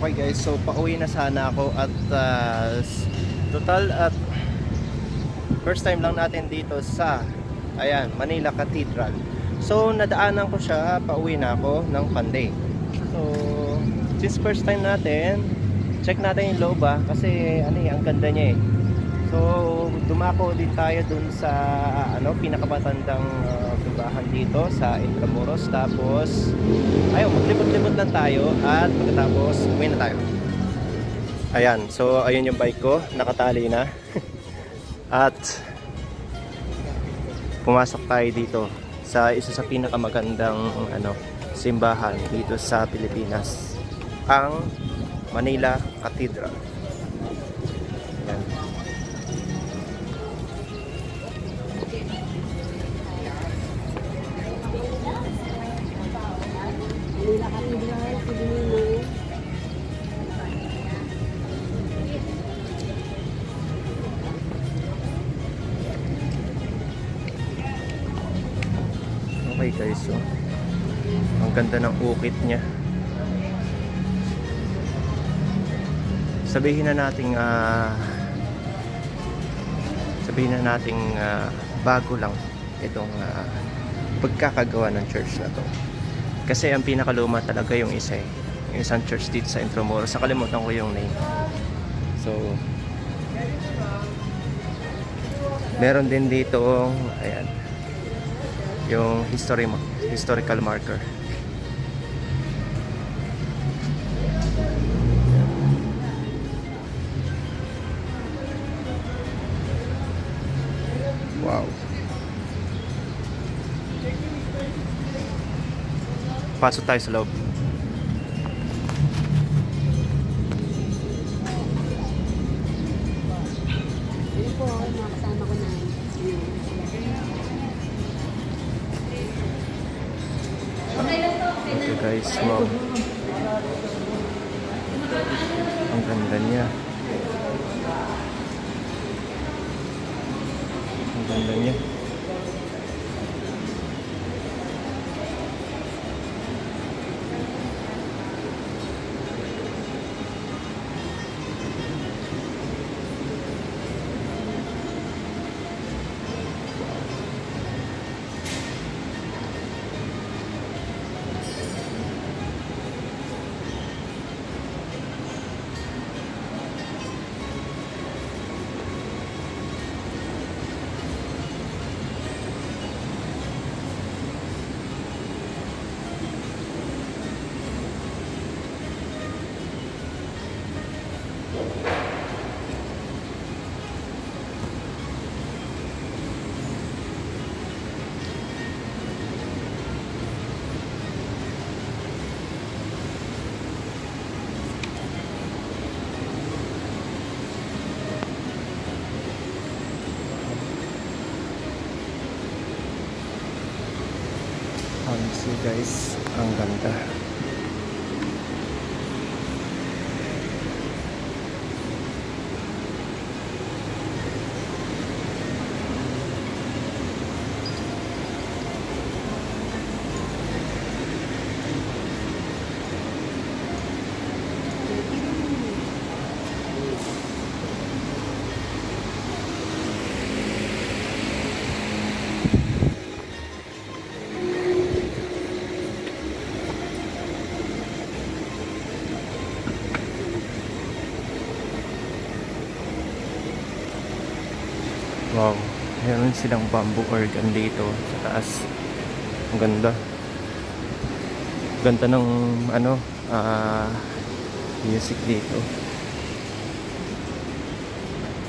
Okay guys, so pauwi na sana ako at total at first time lang natin dito sa ayan, Manila Cathedral. So nadaanan ko siya, pauwi na ako ng Panday. So since first time natin, check natin yung loob kasi ano ang ganda niya eh. So dumako din tayo dun sa pinakamatandang simbahan dito sa Intramuros. Tapos ayun, maglibot-libot lang tayo at pagkatapos uwi na tayo. Ayan, so ayun yung bike ko, nakatali na. At pumasok tayo dito sa isa sa pinakamagandang simbahan dito sa Pilipinas, ang Manila Cathedral. Ayan. Manila Cathedral, Pilipinas. Okay guys, so ang ganda ng ukit niya. Sabihin na nating bago lang itong pagkakagawa ng church na to. Kasi ang pinakaluma talaga yung isang church dito sa Intramuros. Nakalimutan ko yung name. So meron din dito ayan, yung historical marker. Wow. Pasok tayo sa loob. Ano po, mga kasama ko na. Okay guys, wow. Ang ganda niya. Ang ganda niya. See guys, ang ganda. Wow, meron silang bamboo organ dito sa taas. Ang ganda. Ganda ng music dito.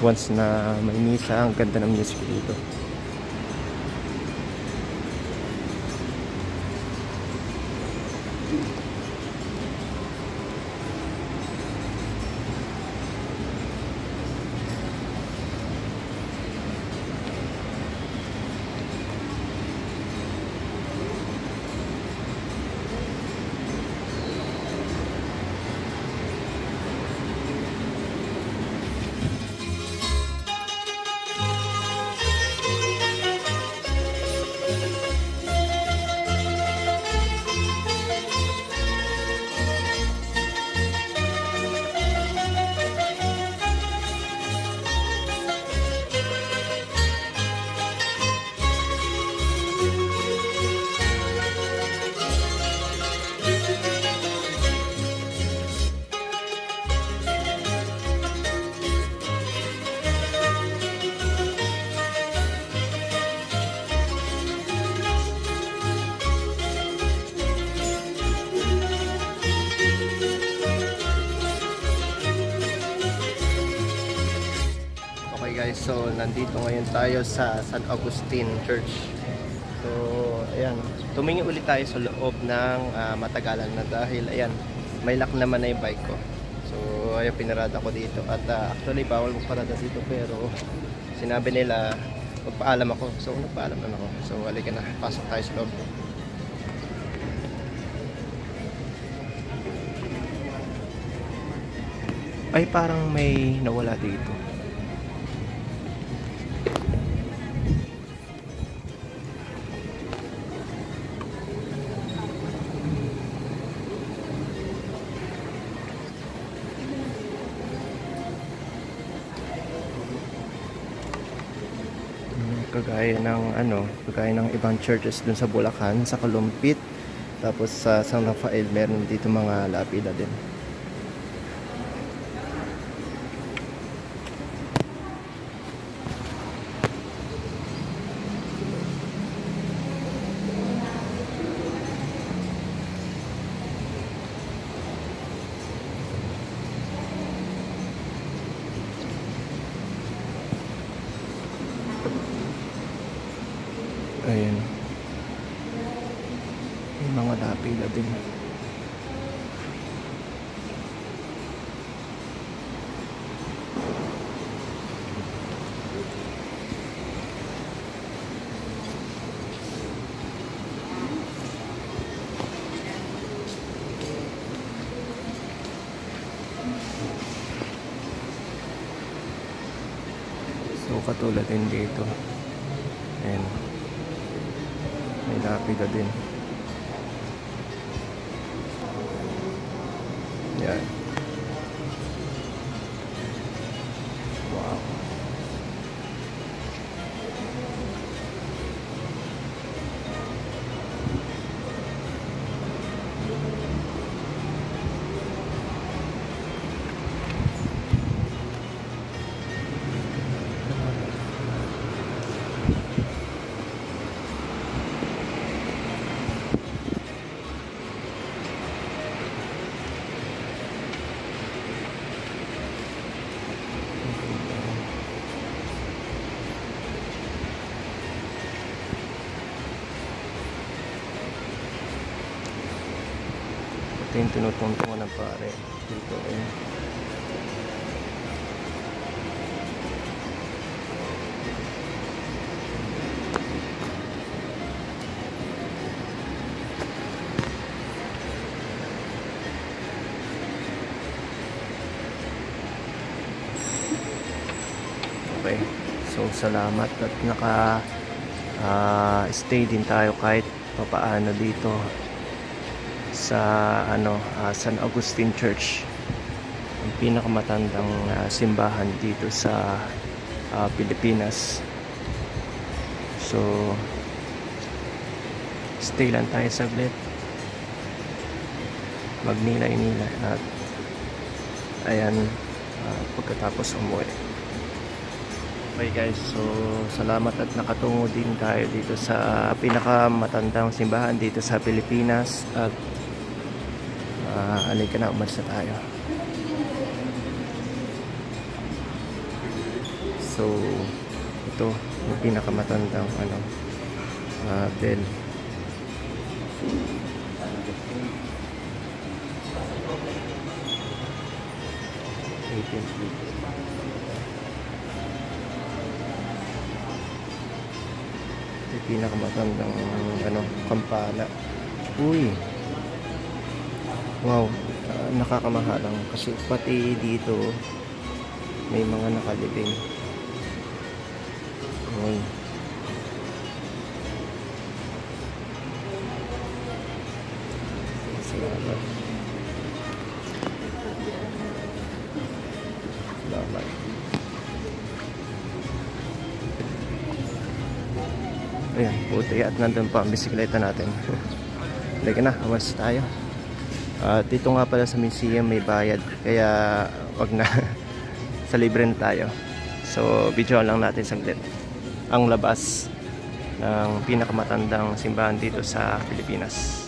Once na may misa, ang ganda ng music dito. guys, so nandito ngayon tayo sa San Agustin Church. So ayan, tumingi ulit tayo sa loob ng matagalan na dahil ayan, may lock naman na yung bike ko. So ayan, pinarada ko dito at actually bawal magparada dito pero sinabi nila magpaalam ako. So nagpaalam na ako. So halika na, pasok tayo sa loob. Ay, parang may nawala dito. Kagaya ng ibang churches dun sa Bulacan, sa Kalumpit, tapos sa San Rafael meron dito mga lapida din. Ayan. May mga lapida din. So katulad din dito. Ayan. May lapida din. Yan. Wow. Ito yung tinutungtungan ng pare dito. Okay, so salamat at stay din tayo kahit papaano dito sa San Agustin Church, ang pinakamatandang simbahan dito sa Pilipinas. So stay lang tayo saglit, magnilay-nilay at ayan, pagkatapos umuwi. Okay guys, so salamat at nakatungo din tayo dito sa pinakamatandang simbahan dito sa Pilipinas at halika na, umalis na tayo. So ito yung pinakamatandang bell. Ito yung pinakamatandang kampana. Uy, wow, nakakamahalang kasi pati dito may mga nakalibing. Uy. Salamat. Salamat. Ayan, puti at nandun pa ang bisikleta natin. Halika na, awas tayo. Dito nga pala sa museum may bayad, kaya wag na. Sa libre na tayo. So video lang natin saglit ang labas ng pinakamatandang simbahan dito sa Pilipinas.